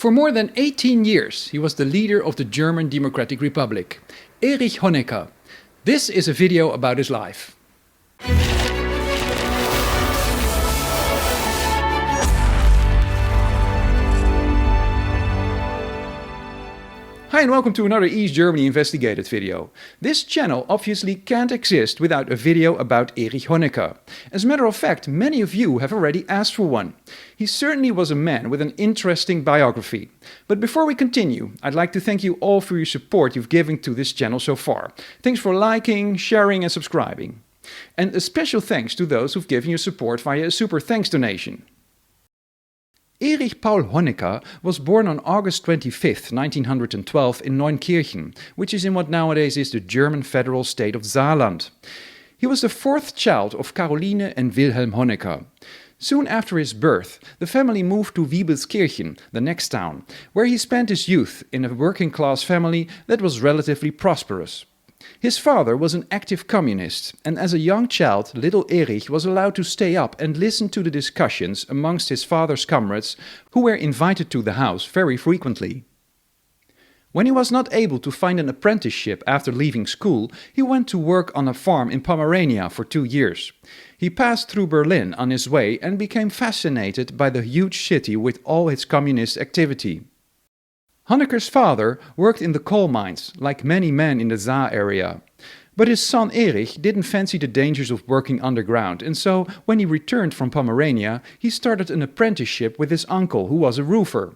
For more than 18 years, he was the leader of the German Democratic Republic, Erich Honecker. This is a video about his life. Hi and welcome to another East Germany Investigated video. This channel obviously can't exist without a video about Erich Honecker. As a matter of fact, many of you have already asked for one. He certainly was a man with an interesting biography. But before we continue, I'd like to thank you all for your support you've given to this channel so far. Thanks for liking, sharing and subscribing. And a special thanks to those who've given your support via a super thanks donation. Erich Paul Honecker was born on August 25, 1912 in Neunkirchen, which is in what nowadays is the German federal state of Saarland. He was the fourth child of Caroline and Wilhelm Honecker. Soon after his birth, the family moved to Wiebelskirchen, the next town, where he spent his youth in a working-class family that was relatively prosperous. His father was an active communist, and as a young child, little Erich was allowed to stay up and listen to the discussions amongst his father's comrades, who were invited to the house very frequently. When he was not able to find an apprenticeship after leaving school, he went to work on a farm in Pommerania for 2 years. He passed through Berlin on his way and became fascinated by the huge city with all its communist activity. Honecker's father worked in the coal mines, like many men in the Saar area. But his son Erich didn't fancy the dangers of working underground, and so, when he returned from Pomerania, he started an apprenticeship with his uncle, who was a roofer.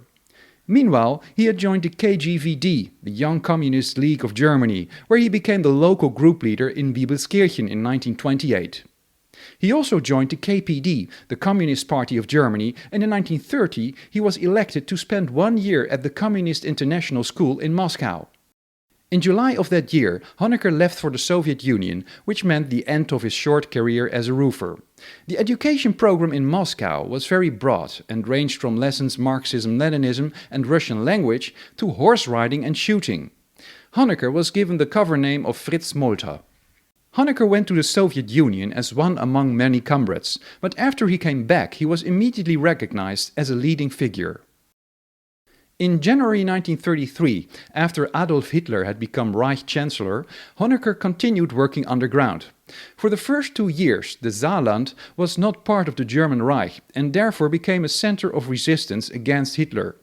Meanwhile, he had joined the KGVD, the Young Communist League of Germany, where he became the local group leader in Wiebelskirchen in 1928. He also joined the KPD, the Communist Party of Germany, and in 1930 he was elected to spend 1 year at the Communist International School in Moscow. In July of that year, Honecker left for the Soviet Union, which meant the end of his short career as a roofer. The education program in Moscow was very broad and ranged from lessons Marxism-Leninism and Russian language to horse riding and shooting. Honecker was given the cover name of Fritz Molter. Honecker went to the Soviet Union as one among many comrades, but after he came back he was immediately recognized as a leading figure. In January 1933, after Adolf Hitler had become Reich Chancellor, Honecker continued working underground. For the first 2 years, the Saarland was not part of the German Reich and therefore became a center of resistance against Hitler.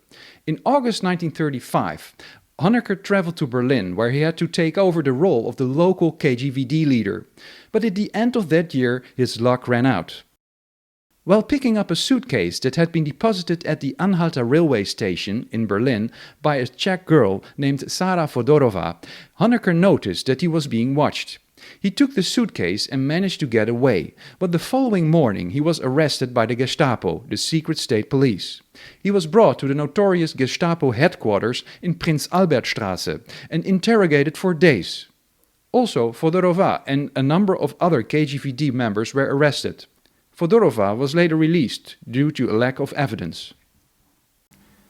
In August 1935, Honecker traveled to Berlin, where he had to take over the role of the local KGVD leader. But at the end of that year, his luck ran out. While picking up a suitcase that had been deposited at the Anhalter railway station in Berlin by a Czech girl named Sara Fodorova, Honecker noticed that he was being watched. He took the suitcase and managed to get away, but the following morning he was arrested by the Gestapo, the secret state police. He was brought to the notorious Gestapo headquarters in Prinz Albertstraße and interrogated for days. Also, Fodorova and a number of other KGVD members were arrested. Fodorova was later released due to a lack of evidence.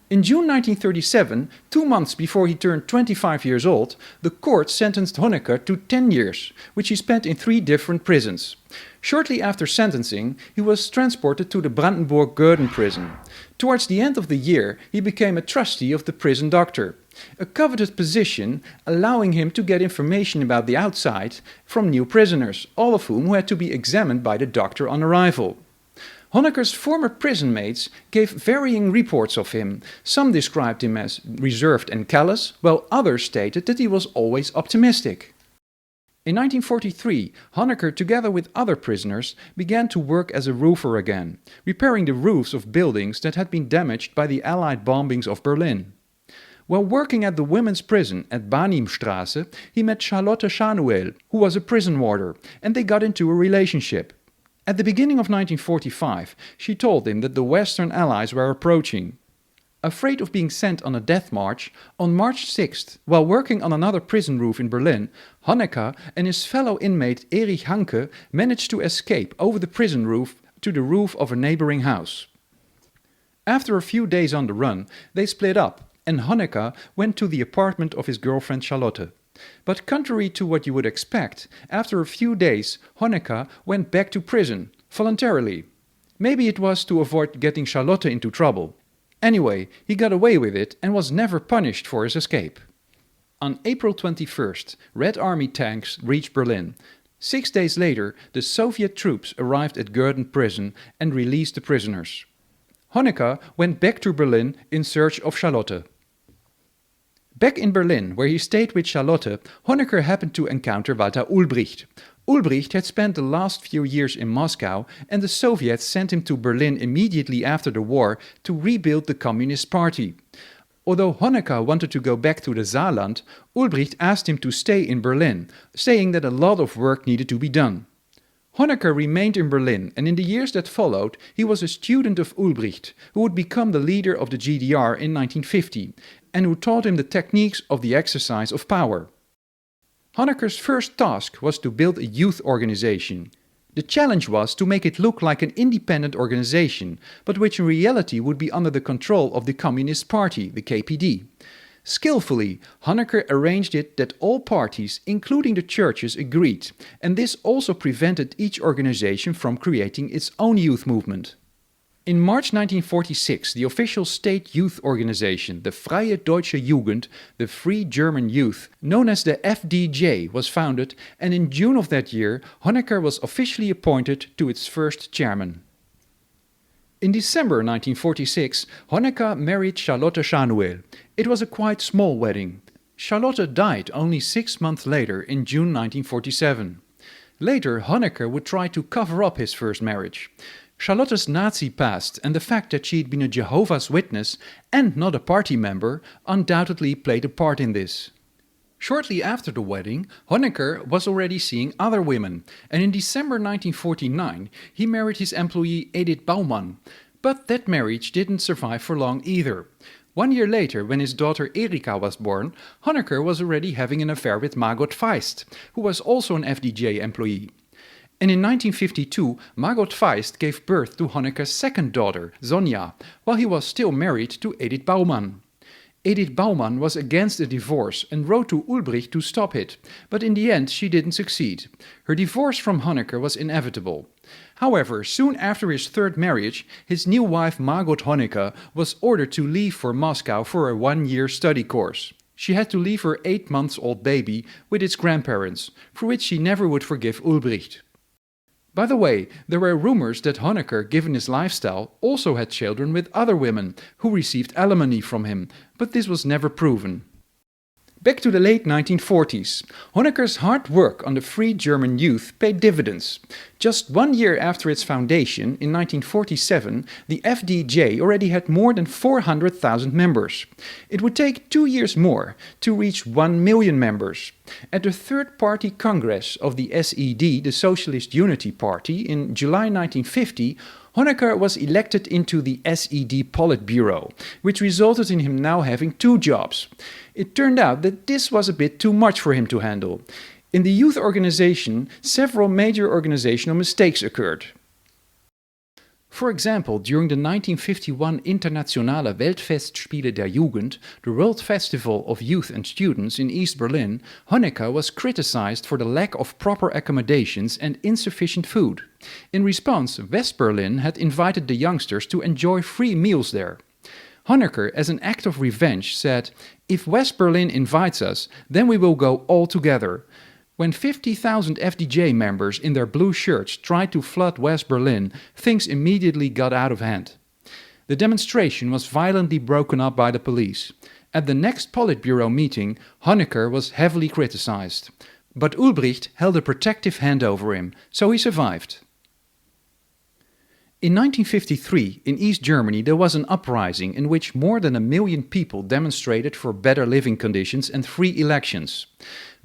In June 1937, 2 months before he turned 25 years old, the court sentenced Honecker to 10 years, which he spent in 3 different prisons. Shortly after sentencing, he was transported to the Brandenburg-Göden prison. Towards the end of the year, he became a trustee of the prison doctor, a coveted position allowing him to get information about the outside from new prisoners, all of whom had to be examined by the doctor on arrival. Honecker's former prison mates gave varying reports of him. Some described him as reserved and callous, while others stated that he was always optimistic. In 1943, Honecker, together with other prisoners, began to work as a roofer again, repairing the roofs of buildings that had been damaged by the Allied bombings of Berlin. While working at the women's prison at Banimstraße, he met Charlotte Schanuel, who was a prison warder, and they got into a relationship. At the beginning of 1945, she told him that the Western Allies were approaching. Afraid of being sent on a death march, on March 6th, while working on another prison roof in Berlin, Honecker and his fellow inmate Erich Honecker managed to escape over the prison roof to the roof of a neighboring house. After a few days on the run, they split up, and Honecker went to the apartment of his girlfriend Charlotte. But contrary to what you would expect, after a few days Honecker went back to prison, voluntarily. Maybe it was to avoid getting Charlotte into trouble. Anyway, he got away with it and was never punished for his escape. On April 21st, Red Army tanks reached Berlin. 6 days later, the Soviet troops arrived at Gurden prison and released the prisoners. Honecker went back to Berlin in search of Charlotte. Back in Berlin, where he stayed with Charlotte, Honecker happened to encounter Walter Ulbricht. Ulbricht had spent the last few years in Moscow, and the Soviets sent him to Berlin immediately after the war to rebuild the Communist Party. Although Honecker wanted to go back to the Saarland, Ulbricht asked him to stay in Berlin, saying that a lot of work needed to be done. Honecker remained in Berlin, and in the years that followed, he was a student of Ulbricht, who would become the leader of the GDR in 1950, and who taught him the techniques of the exercise of power. Honecker's first task was to build a youth organization. The challenge was to make it look like an independent organization, but which in reality would be under the control of the Communist Party, the KPD. Skillfully, Honecker arranged it that all parties, including the churches, agreed, and this also prevented each organization from creating its own youth movement. In March 1946, the official state youth organization, the Freie Deutsche Jugend, the Free German Youth, known as the FDJ, was founded, and in June of that year, Honecker was officially appointed to its first chairman. In December 1946, Honecker married Charlotte Schanuel. It was a quite small wedding. Charlotte died only 6 months later in June 1947. Later, Honecker would try to cover up his first marriage. Charlotte's Nazi past and the fact that she had been a Jehovah's Witness and not a party member undoubtedly played a part in this. Shortly after the wedding, Honecker was already seeing other women, and in December 1949 he married his employee Edith Baumann. But that marriage didn't survive for long either. 1 year later, when his daughter Erika was born, Honecker was already having an affair with Margot Feist, who was also an FDJ employee. And in 1952, Margot Feist gave birth to Honecker's second daughter, Sonja, while he was still married to Edith Baumann. Edith Baumann was against a divorce and wrote to Ulbricht to stop it, but in the end she didn't succeed. Her divorce from Honecker was inevitable. However, soon after his third marriage, his new wife Margot Honecker was ordered to leave for Moscow for a 1-year study course. She had to leave her 8-month-old baby with its grandparents, for which she never would forgive Ulbricht. By the way, there were rumors that Honecker, given his lifestyle, also had children with other women who received alimony from him, but this was never proven. Back to the late 1940s, Honecker's hard work on the Free German Youth paid dividends. Just 1 year after its foundation, in 1947, the FDJ already had more than 400,000 members. It would take 2 years more to reach 1 million members. At the Third Party Congress of the SED, the Socialist Unity Party, in July 1950, Honecker was elected into the SED Politburo, which resulted in him now having 2 jobs. It turned out that this was a bit too much for him to handle. In the youth organization, several major organizational mistakes occurred. For example, during the 1951 Internationale Weltfestspiele der Jugend, the World Festival of Youth and Students in East Berlin, Honecker was criticized for the lack of proper accommodations and insufficient food. In response, West Berlin had invited the youngsters to enjoy free meals there. Honecker, as an act of revenge, said, "If West Berlin invites us, then we will go all together." When 50,000 FDJ members in their blue shirts tried to flood West Berlin, things immediately got out of hand. The demonstration was violently broken up by the police. At the next Politburo meeting, Honecker was heavily criticized. But Ulbricht held a protective hand over him, so he survived. In 1953, in East Germany, there was an uprising in which more than 1 million people demonstrated for better living conditions and free elections.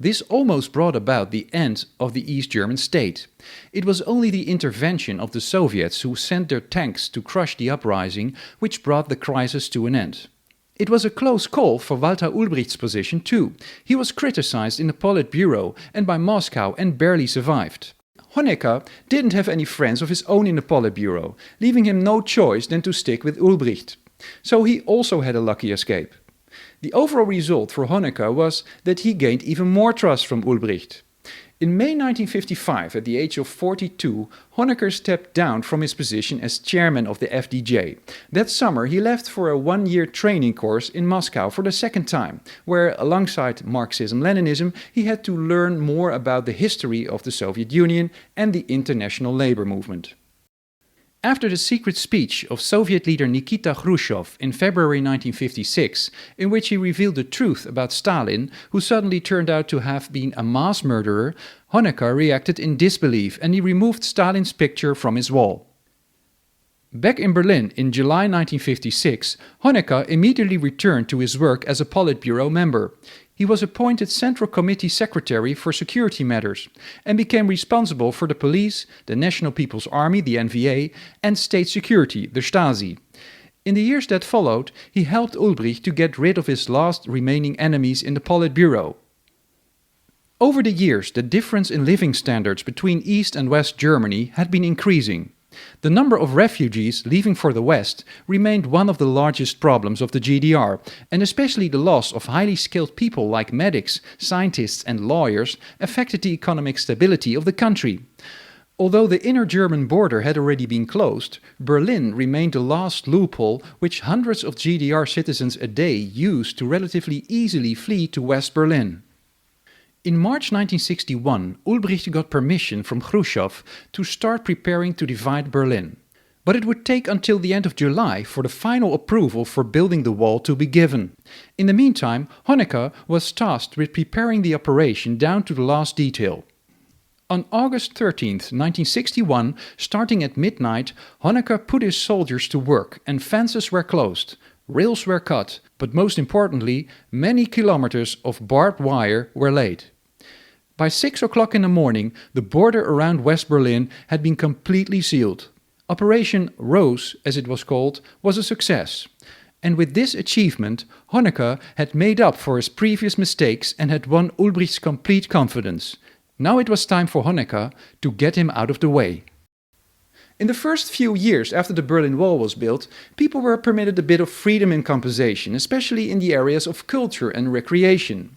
This almost brought about the end of the East German state. It was only the intervention of the Soviets, who sent their tanks to crush the uprising, which brought the crisis to an end. It was a close call for Walter Ulbricht's position too. He was criticized in the Politburo and by Moscow and barely survived. Honecker didn't have any friends of his own in the Politburo, leaving him no choice than to stick with Ulbricht. So he also had a lucky escape. The overall result for Honecker was that he gained even more trust from Ulbricht. In May 1955, at the age of 42, Honecker stepped down from his position as chairman of the FDJ. That summer he left for a one-year training course in Moscow for the second time, where alongside Marxism-Leninism he had to learn more about the history of the Soviet Union and the international labor movement. After the secret speech of Soviet leader Nikita Khrushchev in February 1956, in which he revealed the truth about Stalin, who suddenly turned out to have been a mass murderer, Honecker reacted in disbelief and he removed Stalin's picture from his wall. Back in Berlin in July 1956, Honecker immediately returned to his work as a Politburo member. He was appointed Central Committee Secretary for Security Matters and became responsible for the police, the National People's Army, the NVA, and state security, the Stasi. In the years that followed, he helped Ulbricht to get rid of his last remaining enemies in the Politburo. Over the years, the difference in living standards between East and West Germany had been increasing. The number of refugees leaving for the West remained one of the largest problems of the GDR, and especially the loss of highly skilled people like medics, scientists and lawyers affected the economic stability of the country. Although the inner German border had already been closed, Berlin remained the last loophole which hundreds of GDR citizens a day used to relatively easily flee to West Berlin. In March 1961, Ulbricht got permission from Khrushchev to start preparing to divide Berlin. But it would take until the end of July for the final approval for building the wall to be given. In the meantime, Honecker was tasked with preparing the operation down to the last detail. On August 13, 1961, starting at midnight, Honecker put his soldiers to work and fences were closed. Rails were cut, but most importantly, many kilometers of barbed wire were laid. By 6 o'clock in the morning, the border around West Berlin had been completely sealed. Operation Rose, as it was called, was a success. And with this achievement, Honecker had made up for his previous mistakes and had won Ulbricht's complete confidence. Now it was time for Honecker to get him out of the way. In the first few years after the Berlin Wall was built, people were permitted a bit of freedom in composition, especially in the areas of culture and recreation.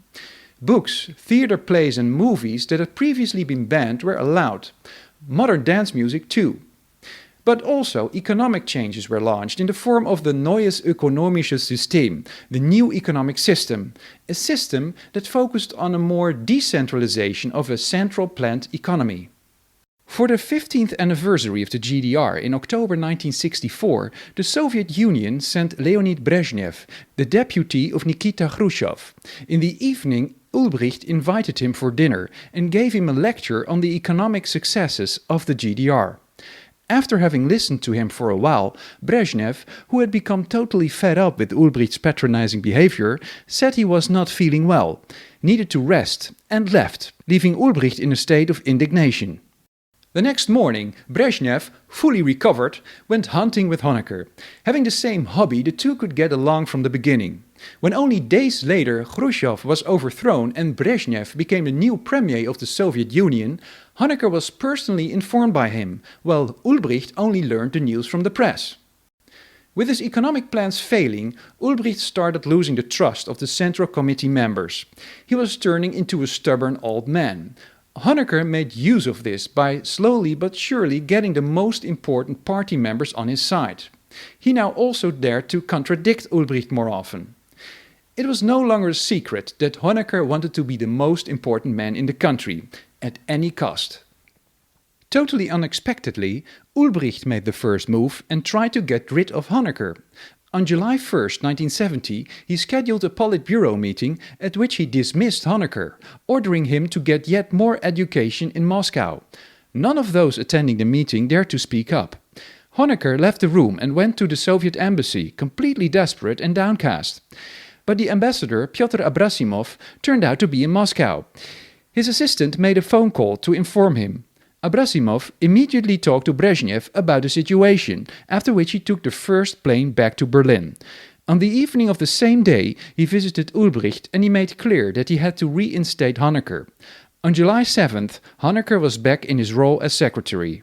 Books, theater plays and movies that had previously been banned were allowed. Modern dance music too. But also economic changes were launched in the form of the Neues Ökonomisches System, the new economic system, a system that focused on a more decentralization of a central planned economy. For the 15th anniversary of the GDR in October 1964, the Soviet Union sent Leonid Brezhnev, the deputy of Nikita Khrushchev. In the evening, Ulbricht invited him for dinner and gave him a lecture on the economic successes of the GDR. After having listened to him for a while, Brezhnev, who had become totally fed up with Ulbricht's patronizing behavior, said he was not feeling well, needed to rest, and left, leaving Ulbricht in a state of indignation. The next morning, Brezhnev, fully recovered, went hunting with Honecker. Having the same hobby, the two could get along from the beginning. When only days later Khrushchev was overthrown and Brezhnev became the new premier of the Soviet Union, Honecker was personally informed by him, while Ulbricht only learned the news from the press. With his economic plans failing, Ulbricht started losing the trust of the Central Committee members. He was turning into a stubborn old man. Honecker made use of this by slowly but surely getting the most important party members on his side. He now also dared to contradict Ulbricht more often. It was no longer a secret that Honecker wanted to be the most important man in the country, at any cost. Totally unexpectedly, Ulbricht made the first move and tried to get rid of Honecker. On July 1, 1970, he scheduled a Politburo meeting at which he dismissed Honecker, ordering him to get yet more education in Moscow. None of those attending the meeting dared to speak up. Honecker left the room and went to the Soviet embassy, completely desperate and downcast. But the ambassador, Pyotr Abrasimov, turned out to be in Moscow. His assistant made a phone call to inform him. Abrasimov immediately talked to Brezhnev about the situation, after which he took the first plane back to Berlin. On the evening of the same day, he visited Ulbricht and he made clear that he had to reinstate Honecker. On July 7th, Honecker was back in his role as secretary.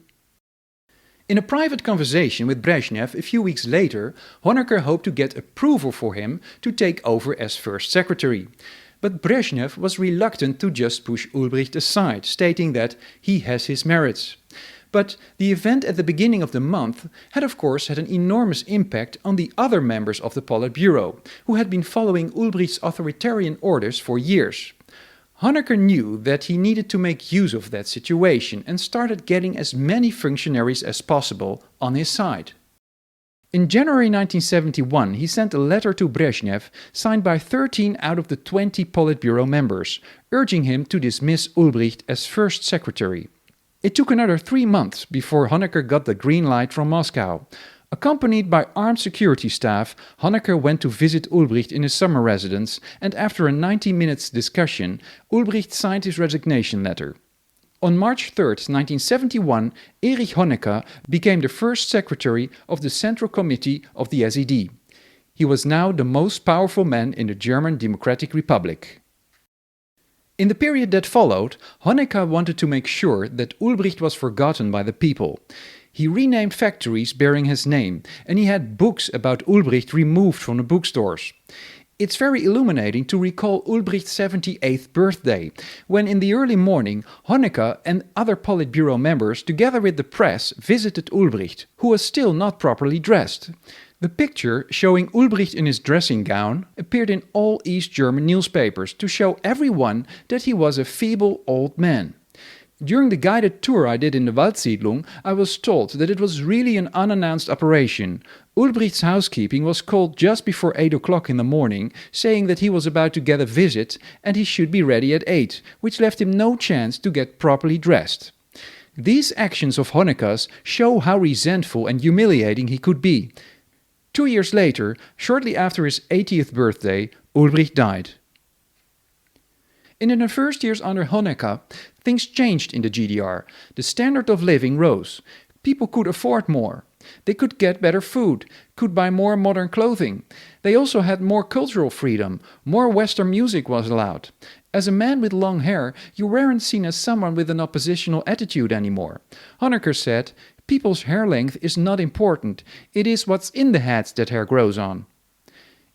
In a private conversation with Brezhnev a few weeks later, Honecker hoped to get approval for him to take over as first secretary. But Brezhnev was reluctant to just push Ulbricht aside, stating that he has his merits. But the event at the beginning of the month had of course had an enormous impact on the other members of the Politburo, who had been following Ulbricht's authoritarian orders for years. Honecker knew that he needed to make use of that situation and started getting as many functionaries as possible on his side. In January 1971, he sent a letter to Brezhnev signed by 13 out of the 20 Politburo members, urging him to dismiss Ulbricht as first secretary. It took another 3 months before Honecker got the green light from Moscow. Accompanied by armed security staff, Honecker went to visit Ulbricht in his summer residence, and after a 90-minute discussion, Ulbricht signed his resignation letter. On March 3, 1971, Erich Honecker became the first secretary of the Central Committee of the SED. He was now the most powerful man in the German Democratic Republic. In the period that followed, Honecker wanted to make sure that Ulbricht was forgotten by the people. He renamed factories bearing his name, and he had books about Ulbricht removed from the bookstores. It's very illuminating to recall Ulbricht's 78th birthday, when in the early morning Honecker and other Politburo members, together with the press, visited Ulbricht, who was still not properly dressed. The picture showing Ulbricht in his dressing gown appeared in all East German newspapers to show everyone that he was a feeble old man. During the guided tour I did in the Waldsiedlung, I was told that it was really an unannounced operation. Ulbricht's housekeeping was called just before 8 o'clock in the morning, saying that he was about to get a visit and he should be ready at 8, which left him no chance to get properly dressed. These actions of Honecker's show how resentful and humiliating he could be. 2 years later, shortly after his 80th birthday, Ulbricht died. In the first years under Honecker, things changed in the GDR. The standard of living rose. People could afford more. They could get better food, could buy more modern clothing. They also had more cultural freedom. More Western music was allowed. As a man with long hair, you weren't seen as someone with an oppositional attitude anymore. Honecker said, "People's hair length is not important. It is what's in the heads that hair grows on."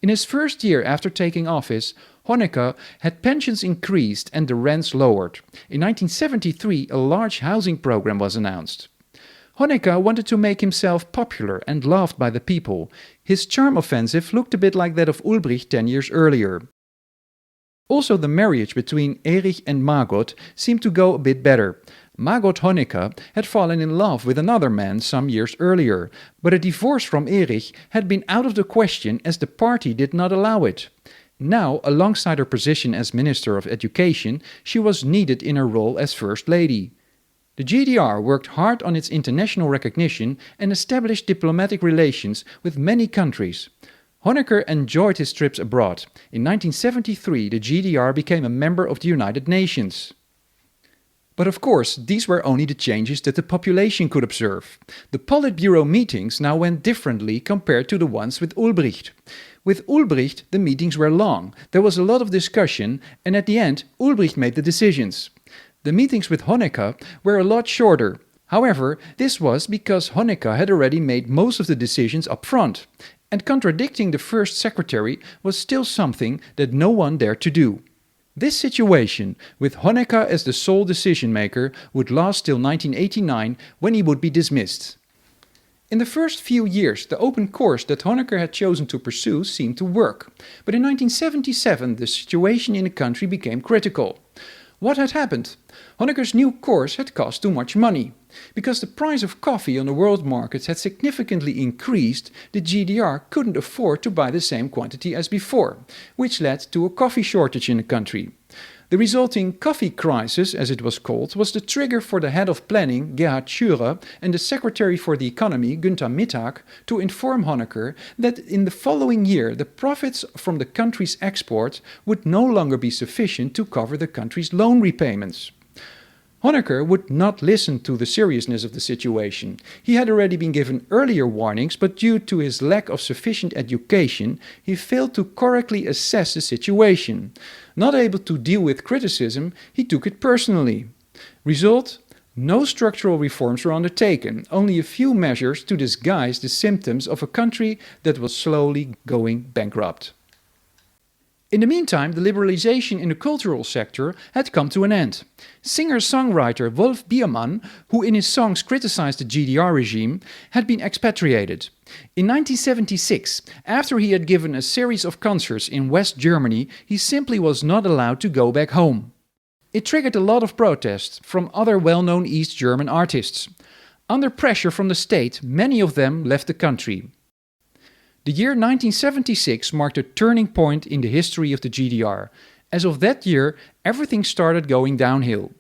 In his first year after taking office, Honecker had pensions increased and the rents lowered. In 1973, a large housing program was announced. Honecker wanted to make himself popular and loved by the people. His charm offensive looked a bit like that of Ulbricht 10 years earlier. Also, the marriage between Erich and Margot seemed to go a bit better. Margot Honecker had fallen in love with another man some years earlier, but a divorce from Erich had been out of the question as the party did not allow it. Now, alongside her position as Minister of Education, she was needed in her role as First Lady. The GDR worked hard on its international recognition and established diplomatic relations with many countries. Honecker enjoyed his trips abroad. In 1973, the GDR became a member of the United Nations. But of course, these were only the changes that the population could observe. The Politburo meetings now went differently compared to the ones with Ulbricht. With Ulbricht, the meetings were long, there was a lot of discussion, and at the end, Ulbricht made the decisions. The meetings with Honecker were a lot shorter. However, this was because Honecker had already made most of the decisions up front, and contradicting the first secretary was still something that no one dared to do. This situation, with Honecker as the sole decision-maker, would last till 1989, when he would be dismissed. In the first few years, the open course that Honecker had chosen to pursue seemed to work. But in 1977, the situation in the country became critical. What had happened? Honecker's new course had cost too much money. Because the price of coffee on the world markets had significantly increased, the GDR couldn't afford to buy the same quantity as before, which led to a coffee shortage in the country. The resulting coffee crisis, as it was called, was the trigger for the head of planning, Gerhard Schröder, and the secretary for the economy, Günther Mittag, to inform Honecker that in the following year the profits from the country's export would no longer be sufficient to cover the country's loan repayments. Honecker would not listen to the seriousness of the situation. He had already been given earlier warnings, but due to his lack of sufficient education, he failed to correctly assess the situation. Not able to deal with criticism, he took it personally. Result? No structural reforms were undertaken, only a few measures to disguise the symptoms of a country that was slowly going bankrupt. In the meantime, the liberalization in the cultural sector had come to an end. Singer-songwriter Wolf Biermann, who in his songs criticized the GDR regime, had been expatriated. In 1976, after he had given a series of concerts in West Germany, he simply was not allowed to go back home. It triggered a lot of protest from other well-known East German artists. Under pressure from the state, many of them left the country. The year 1976 marked a turning point in the history of the GDR. As of that year, everything started going downhill.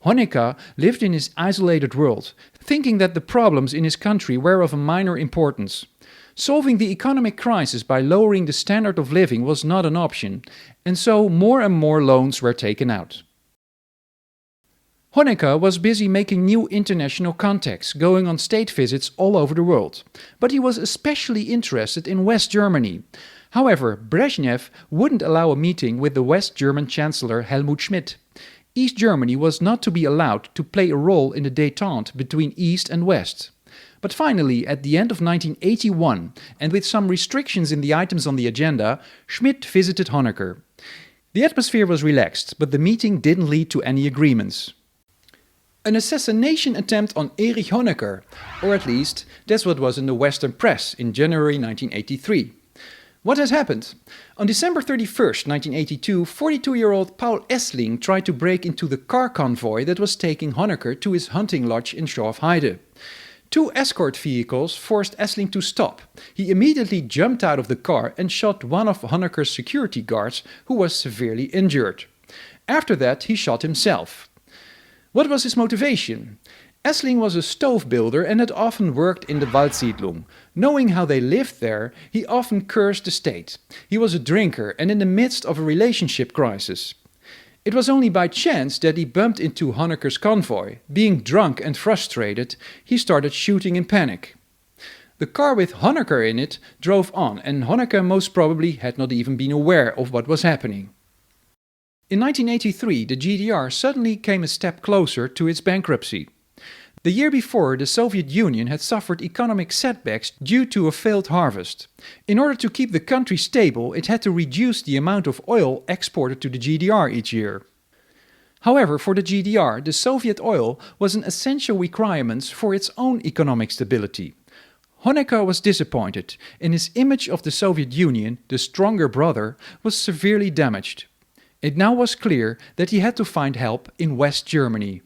Honecker lived in his isolated world, thinking that the problems in his country were of a minor importance. Solving the economic crisis by lowering the standard of living was not an option, and so more and more loans were taken out. Honecker was busy making new international contacts, going on state visits all over the world. But he was especially interested in West Germany. However, Brezhnev wouldn't allow a meeting with the West German Chancellor Helmut Schmidt. East Germany was not to be allowed to play a role in the détente between East and West. But finally, at the end of 1981, and with some restrictions in the items on the agenda, Schmidt visited Honecker. The atmosphere was relaxed, but the meeting didn't lead to any agreements. An assassination attempt on Erich Honecker, or at least that's what was in the Western press in January 1983. What has happened? On December 31st, 1982, 42-year-old Paul Essling tried to break into the car convoy that was taking Honecker to his hunting lodge in Schorfheide. Two escort vehicles forced Essling to stop. He immediately jumped out of the car and shot one of Honecker's security guards, who was severely injured. After that, he shot himself. What was his motivation? Essling was a stove builder and had often worked in the Waldsiedlung. Knowing how they lived there, he often cursed the state. He was a drinker and in the midst of a relationship crisis. It was only by chance that he bumped into Honecker's convoy. Being drunk and frustrated, he started shooting in panic. The car with Honecker in it drove on, and Honecker most probably had not even been aware of what was happening. In 1983, the GDR suddenly came a step closer to its bankruptcy. The year before, the Soviet Union had suffered economic setbacks due to a failed harvest. In order to keep the country stable, it had to reduce the amount of oil exported to the GDR each year. However, for the GDR, the Soviet oil was an essential requirement for its own economic stability. Honecker was disappointed, and his image of the Soviet Union, the stronger brother, was severely damaged. It now was clear that he had to find help in West Germany.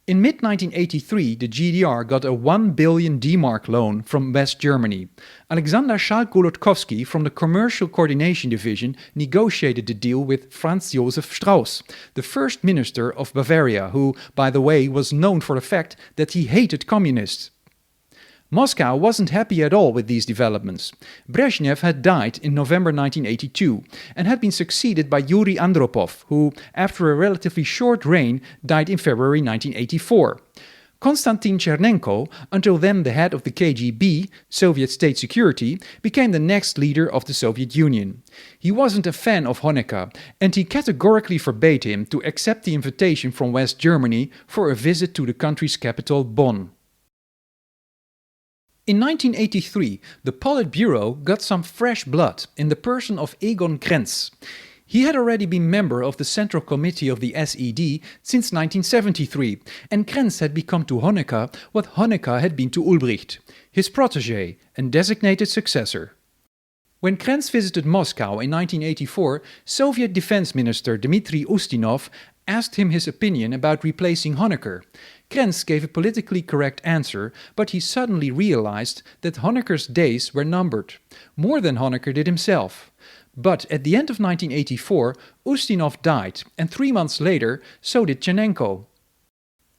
In mid-1983, the GDR got a 1 billion D-mark loan from West Germany. Alexander Schalk-Golodkowski from the Commercial Coordination Division negotiated the deal with Franz Josef Strauß, the first minister of Bavaria, who, by the way, was known for the fact that he hated communists. Moscow wasn't happy at all with these developments. Brezhnev had died in November 1982 and had been succeeded by Yuri Andropov, who, after a relatively short reign, died in February 1984. Konstantin Chernenko, until then the head of the KGB, Soviet State Security, became the next leader of the Soviet Union. He wasn't a fan of Honecker, and he categorically forbade him to accept the invitation from West Germany for a visit to the country's capital, Bonn. In 1983, the Politburo got some fresh blood in the person of Egon Krenz. He had already been member of the Central Committee of the SED since 1973, and Krenz had become to Honecker what Honecker had been to Ulbricht, his protégé and designated successor. When Krenz visited Moscow in 1984, Soviet Defense Minister Dmitry Ustinov asked him his opinion about replacing Honecker. Krenz gave a politically correct answer, but he suddenly realized that Honecker's days were numbered, more than Honecker did himself. But at the end of 1984, Ustinov died, and 3 months later, so did Chernenko.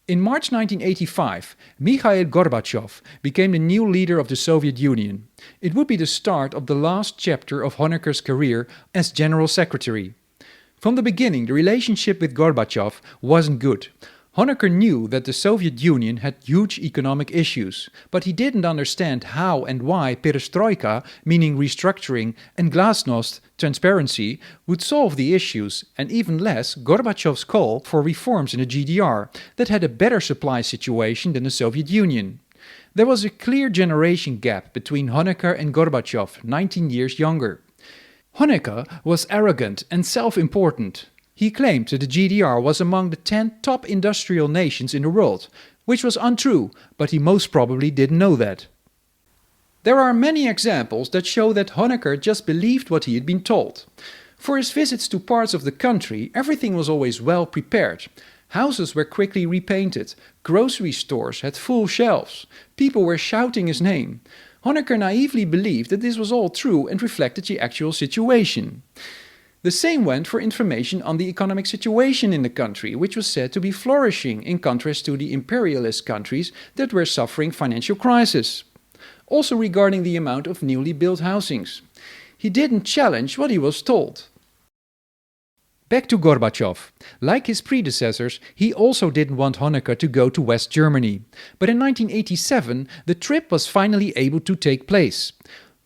In March 1985, Mikhail Gorbachev became the new leader of the Soviet Union. It would be the start of the last chapter of Honecker's career as General Secretary. From the beginning, the relationship with Gorbachev wasn't good. Honecker knew that the Soviet Union had huge economic issues, but he didn't understand how and why perestroika, meaning restructuring, and glasnost, transparency, would solve the issues, and even less Gorbachev's call for reforms in the GDR that had a better supply situation than the Soviet Union. There was a clear generation gap between Honecker and Gorbachev, 19 years younger. Honecker was arrogant and self-important. He claimed that the GDR was among the 10 top industrial nations in the world, which was untrue, but he most probably didn't know that. There are many examples that show that Honecker just believed what he had been told. For his visits to parts of the country, everything was always well prepared. Houses were quickly repainted, grocery stores had full shelves, people were shouting his name. Honecker naively believed that this was all true and reflected the actual situation. The same went for information on the economic situation in the country, which was said to be flourishing in contrast to the imperialist countries that were suffering financial crisis. Also regarding the amount of newly built housings. He didn't challenge what he was told. Back to Gorbachev. Like his predecessors, he also didn't want Honecker to go to West Germany. But in 1987, the trip was finally able to take place.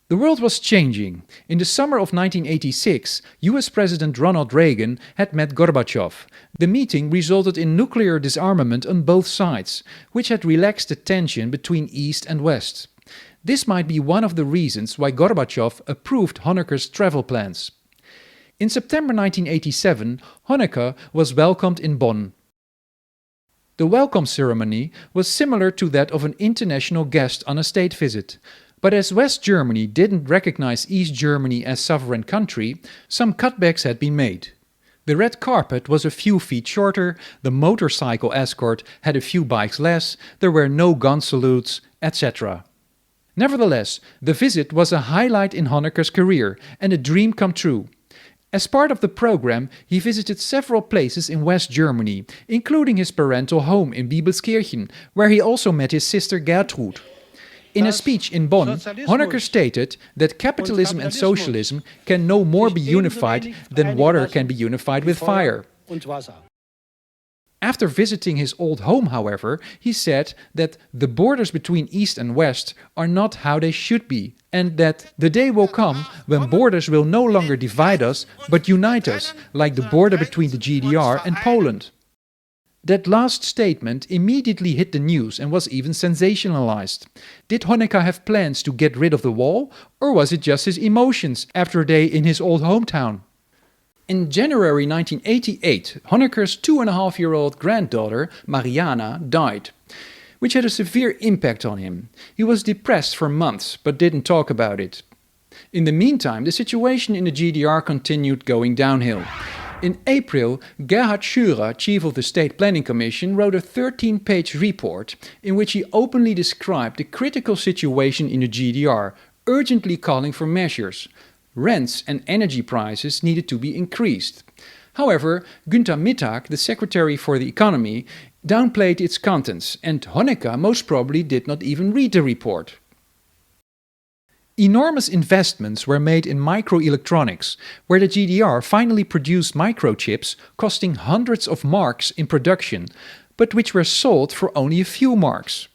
The world was changing. In the summer of 1986, US President Ronald Reagan had met Gorbachev. The meeting resulted in nuclear disarmament on both sides, which had relaxed the tension between East and West. This might be one of the reasons why Gorbachev approved Honecker's travel plans. In September 1987, Honecker was welcomed in Bonn. The welcome ceremony was similar to that of an international guest on a state visit. But as West Germany didn't recognize East Germany as sovereign country, some cutbacks had been made. The red carpet was a few feet shorter, the motorcycle escort had a few bikes less, there were no gun salutes, etc. Nevertheless, the visit was a highlight in Honecker's career and a dream come true. As part of the program, he visited several places in West Germany, including his parental home in Bibelskirchen, where he also met his sister Gertrud. In a speech in Bonn, Honecker stated that capitalism and socialism can no more be unified than water can be unified with fire. After visiting his old home, however, he said that the borders between East and West are not how they should be, and that the day will come when borders will no longer divide us, but unite us, like the border between the GDR and Poland. That last statement immediately hit the news and was even sensationalized. Did Honecker have plans to get rid of the wall, or was it just his emotions after a day in his old hometown? In January 1988, Honecker's 2.5-year-old granddaughter, Mariana, died, which had a severe impact on him. He was depressed for months, but didn't talk about it. In the meantime, the situation in the GDR continued going downhill. In April, Gerhard Schröder, chief of the State Planning Commission, wrote a 13-page report in which he openly described the critical situation in the GDR, urgently calling for measures. Rents and energy prices needed to be increased. However, Günther Mittag, the Secretary for the Economy, downplayed its contents, and Honecker most probably did not even read the report. Enormous investments were made in microelectronics, where the GDR finally produced microchips costing hundreds of marks in production, but which were sold for only a few marks.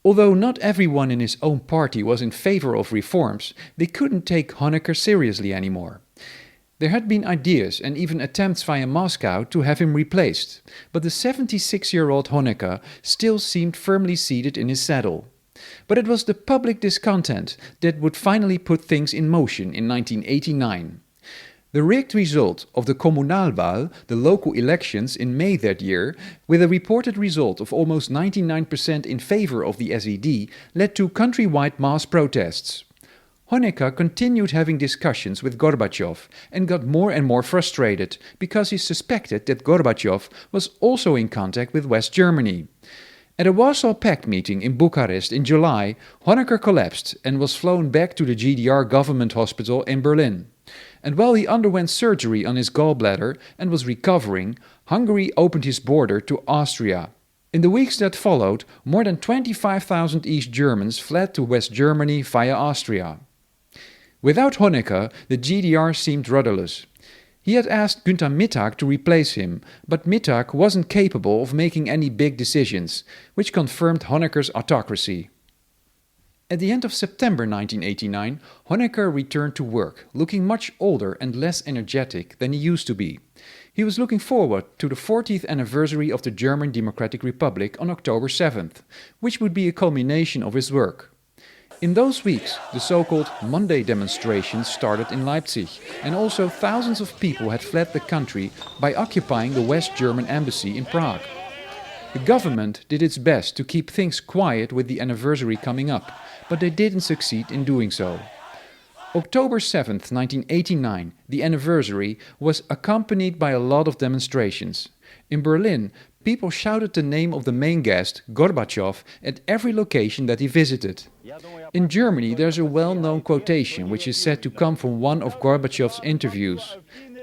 Although not everyone in his own party was in favor of reforms, they couldn't take Honecker seriously anymore. There had been ideas and even attempts via Moscow to have him replaced, but the 76-year-old Honecker still seemed firmly seated in his saddle. But it was the public discontent that would finally put things in motion in 1989. The rigged result of the Kommunalwahl, the local elections in May that year, with a reported result of almost 99% in favor of the SED, led to countrywide mass protests. Honecker continued having discussions with Gorbachev and got more and more frustrated because he suspected that Gorbachev was also in contact with West Germany. At a Warsaw Pact meeting in Bucharest in July, Honecker collapsed and was flown back to the GDR government hospital in Berlin. And while he underwent surgery on his gallbladder and was recovering, Hungary opened his border to Austria. In the weeks that followed, more than 25,000 East Germans fled to West Germany via Austria. Without Honecker, the GDR seemed rudderless. He had asked Günther Mittag to replace him, but Mittag wasn't capable of making any big decisions, which confirmed Honecker's autocracy. At the end of September 1989, Honecker returned to work, looking much older and less energetic than he used to be. He was looking forward to the 40th anniversary of the German Democratic Republic on October 7th, which would be a culmination of his work. In those weeks, the so-called Monday demonstrations started in Leipzig, and also thousands of people had fled the country by occupying the West German embassy in Prague. The government did its best to keep things quiet with the anniversary coming up, but they didn't succeed in doing so. October 7th, 1989, the anniversary, was accompanied by a lot of demonstrations. In Berlin, people shouted the name of the main guest, Gorbachev, at every location that he visited. In Germany, there's a well-known quotation which is said to come from one of Gorbachev's interviews.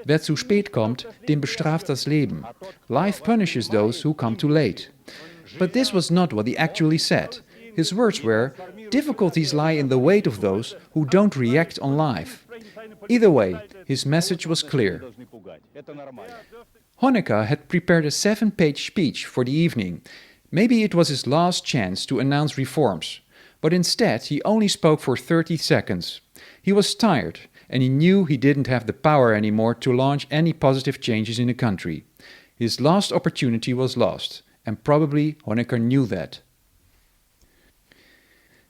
Wer zu spät kommt, den bestraft das Leben. Life punishes those who come too late. But this was not what he actually said. His words were, difficulties lie in the weight of those who don't react on life. Either way, his message was clear. Honecker had prepared a 7-page speech for the evening. Maybe it was his last chance to announce reforms. But instead, he only spoke for 30 seconds. He was tired, and he knew he didn't have the power anymore to launch any positive changes in the country. His last opportunity was lost, and probably Honecker knew that.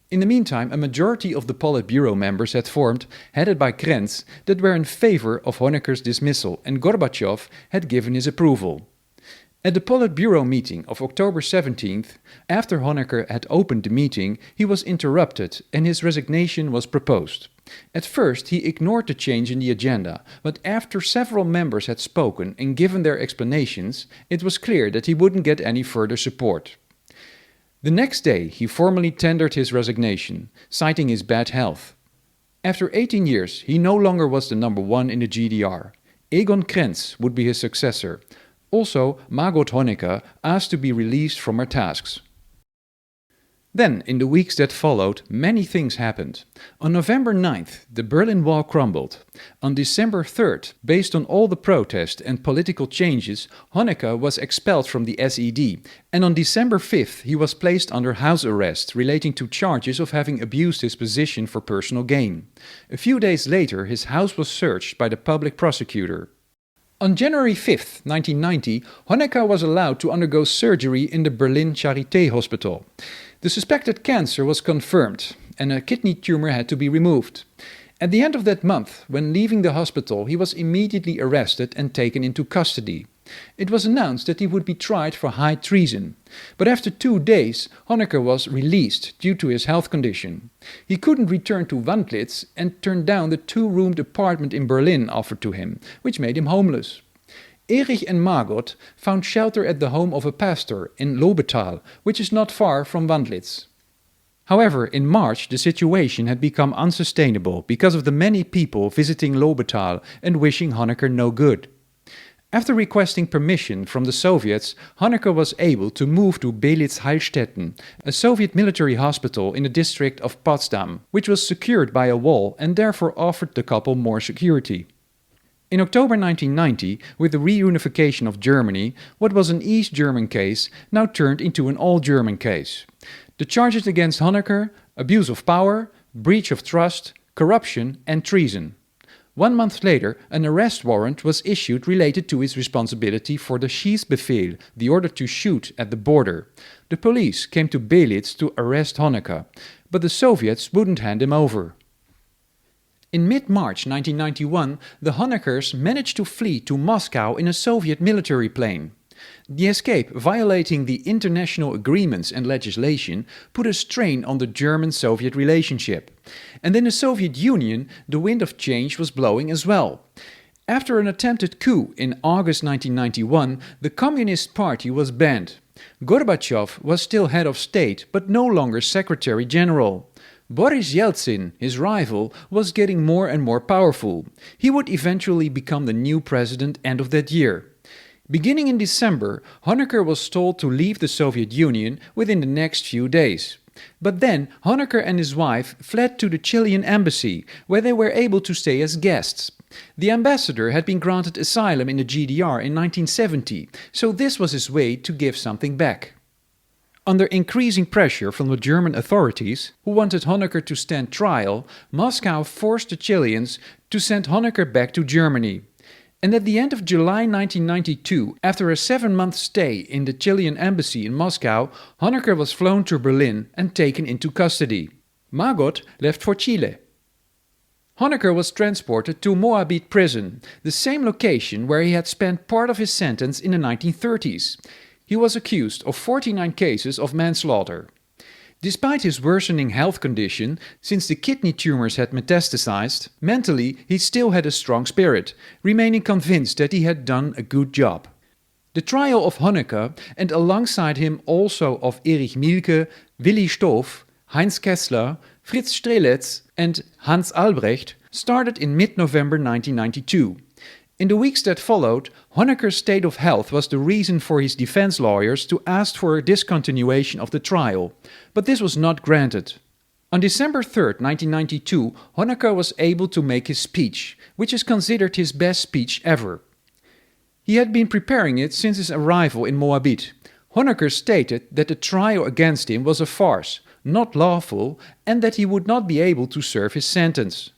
In the meantime, a majority of the Politburo members had formed, headed by Krenz, that were in favor of Honecker's dismissal, and Gorbachev had given his approval. At the Politburo meeting of October 17th, after Honecker had opened the meeting, he was interrupted and his resignation was proposed. At first he ignored the change in the agenda, but after several members had spoken and given their explanations, it was clear that he wouldn't get any further support. The next day he formally tendered his resignation, citing his bad health. After 18 years he no longer was the number one in the GDR. Egon Krenz would be his successor. Also, Margot Honecker asked to be released from her tasks. Then, in the weeks that followed, many things happened. On November 9th, the Berlin Wall crumbled. On December 3rd, based on all the protest and political changes, Honecker was expelled from the SED, and on December 5th he was placed under house arrest relating to charges of having abused his position for personal gain. A few days later, his house was searched by the public prosecutor. On January 5th, 1990, Honecker was allowed to undergo surgery in the Berlin Charité hospital. The suspected cancer was confirmed, and a kidney tumor had to be removed. At the end of that month, when leaving the hospital, he was immediately arrested and taken into custody. It was announced that he would be tried for high treason. But after 2 days, Honecker was released due to his health condition. He couldn't return to Wandlitz and turned down the 2-roomed apartment in Berlin offered to him, which made him homeless. Erich and Margot found shelter at the home of a pastor in Lobetal, which is not far from Wandlitz. However, in March the situation had become unsustainable because of the many people visiting Lobetal and wishing Honecker no good. After requesting permission from the Soviets, Honecker was able to move to Belitz-Heilstätten, a Soviet military hospital in the district of Potsdam, which was secured by a wall and therefore offered the couple more security. In October 1990, with the reunification of Germany, what was an East German case now turned into an all-German case. The charges against Honecker: abuse of power, breach of trust, corruption and treason. 1 month later, an arrest warrant was issued related to his responsibility for the Schießbefehl, the order to shoot at the border. The police came to Belitz to arrest Honecker, but the Soviets wouldn't hand him over. In mid-March 1991, the Honeckers managed to flee to Moscow in a Soviet military plane. The escape, violating the international agreements and legislation, put a strain on the German-Soviet relationship. And in the Soviet Union, the wind of change was blowing as well. After an attempted coup in August 1991, the Communist Party was banned. Gorbachev was still head of state, but no longer Secretary General. Boris Yeltsin, his rival, was getting more and more powerful. He would eventually become the new president end of that year. Beginning in December, Honecker was told to leave the Soviet Union within the next few days. But then Honecker and his wife fled to the Chilean embassy, where they were able to stay as guests. The ambassador had been granted asylum in the GDR in 1970, so this was his way to give something back. Under increasing pressure from the German authorities, who wanted Honecker to stand trial, Moscow forced the Chileans to send Honecker back to Germany. And at the end of July 1992, after a 7-month stay in the Chilean embassy in Moscow, Honecker was flown to Berlin and taken into custody. Margot left for Chile. Honecker was transported to Moabit prison, the same location where he had spent part of his sentence in the 1930s. He was accused of 49 cases of manslaughter. Despite his worsening health condition, since the kidney tumors had metastasized, mentally he still had a strong spirit, remaining convinced that he had done a good job. The trial of Honecker, and alongside him also of Erich Mielke, Willi Stoph, Heinz Kessler, Fritz Strelitz and Hans Ulbricht, started in mid-November 1992. In the weeks that followed, Honecker's state of health was the reason for his defense lawyers to ask for a discontinuation of the trial, but this was not granted. On December 3, 1992, Honecker was able to make his speech, which is considered his best speech ever. He had been preparing it since his arrival in Moabit. Honecker stated that the trial against him was a farce, not lawful, and that he would not be able to serve his sentence.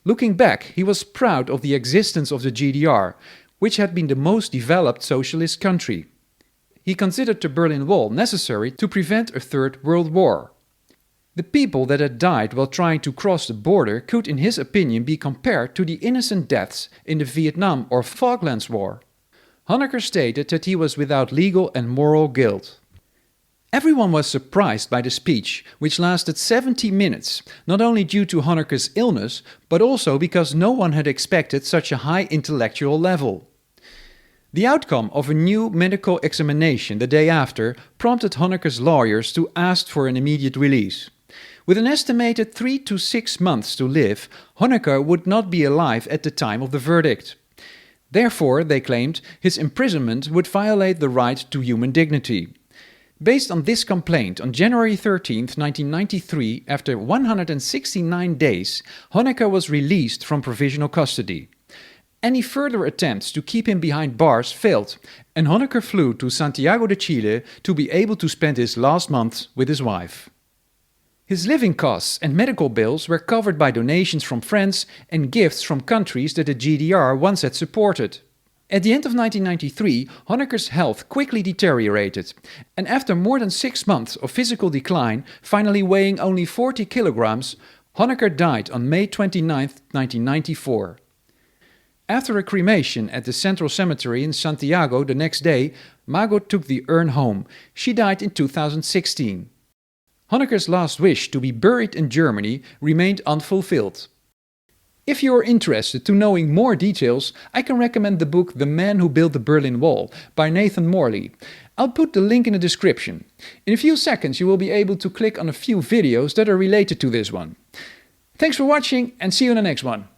Looking back, he was proud of the existence of the GDR, which had been the most developed socialist country. He considered the Berlin Wall necessary to prevent a Third World War. The people that had died while trying to cross the border could, in his opinion, be compared to the innocent deaths in the Vietnam or Falklands War. Honecker stated that he was without legal and moral guilt. Everyone was surprised by the speech, which lasted 70 minutes, not only due to Honecker's illness, but also because no one had expected such a high intellectual level. The outcome of a new medical examination the day after prompted Honecker's lawyers to ask for an immediate release. With an estimated 3 to 6 months to live, Honecker would not be alive at the time of the verdict. Therefore, they claimed, his imprisonment would violate the right to human dignity. Based on this complaint, on January 13, 1993, after 169 days, Honecker was released from provisional custody. Any further attempts to keep him behind bars failed, and Honecker flew to Santiago de Chile to be able to spend his last months with his wife. His living costs and medical bills were covered by donations from friends and gifts from countries that the GDR once had supported. At the end of 1993, Honecker's health quickly deteriorated, and after more than 6 months of physical decline, finally weighing only 40 kilograms, Honecker died on May 29, 1994. After a cremation at the Central Cemetery in Santiago the next day, Margot took the urn home. She died in 2016. Honecker's last wish to be buried in Germany remained unfulfilled. If you are interested to knowing more details, I can recommend the book The Man Who Built the Berlin Wall by Nathan Morley. I'll put the link in the description. In a few seconds you will be able to click on a few videos that are related to this one. Thanks for watching and see you in the next one.